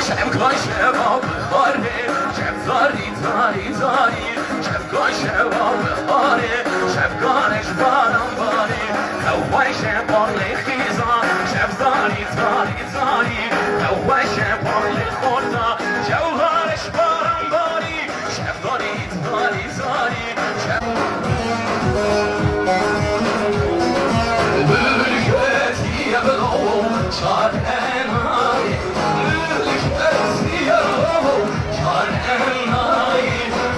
شبگاه شباب بخاره شب زاری زاری زاری شبگاه شباب بخاره شبگاهش بارم باره هوای شبان خیزا شب زاری زاری زاری هوای شبان خوردا جوهرش بارم باری شب زاری زاری زاری شب بلگتی بلو چار انای بلگتی بلو چار انای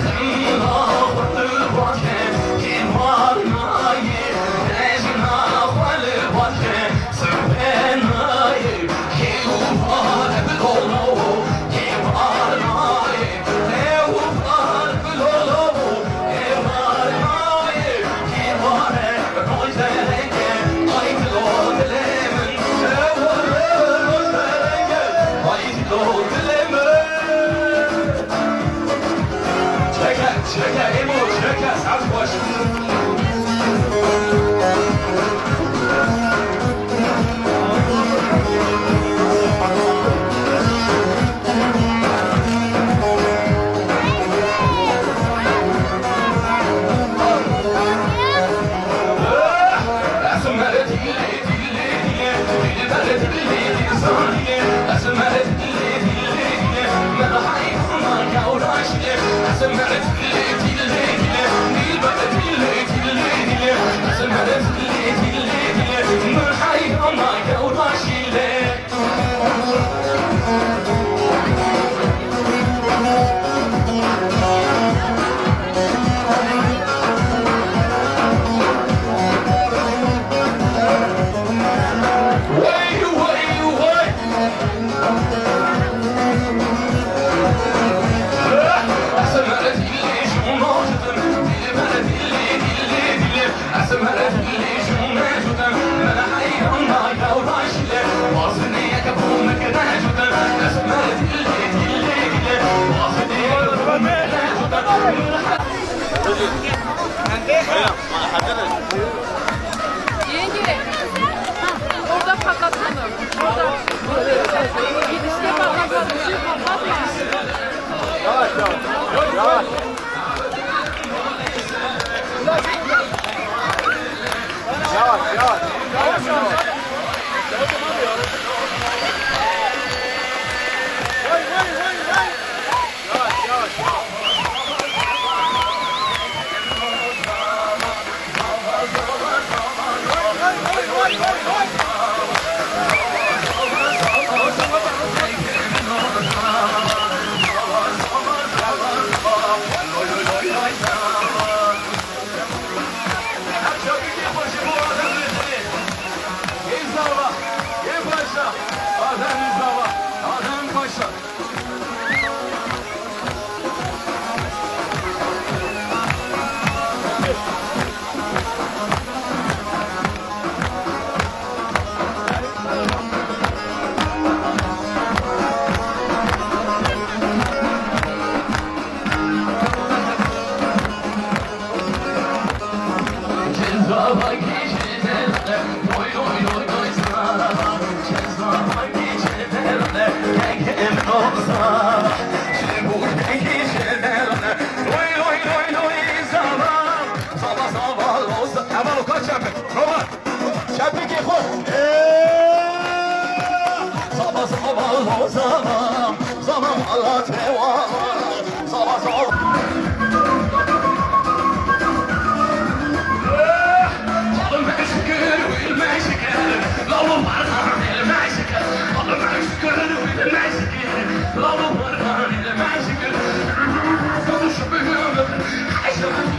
خیلا والواکه کیوار نای رجنا والواکه سبنای کیوار بلولو کیوار نای کیوار بلولو کیوار نای کیوار روزرنگ Çeker, Emo, çeker, az boş. Yenge, orada patlatalım. Orada. Gidişte patlatalım. Şu patlatma. Yavaş yavaş. Yavaş. Yavaş yavaş. Yavaş yavaş. Vay vay vay vay. Yavaş yavaş. Sabah sabah o zaman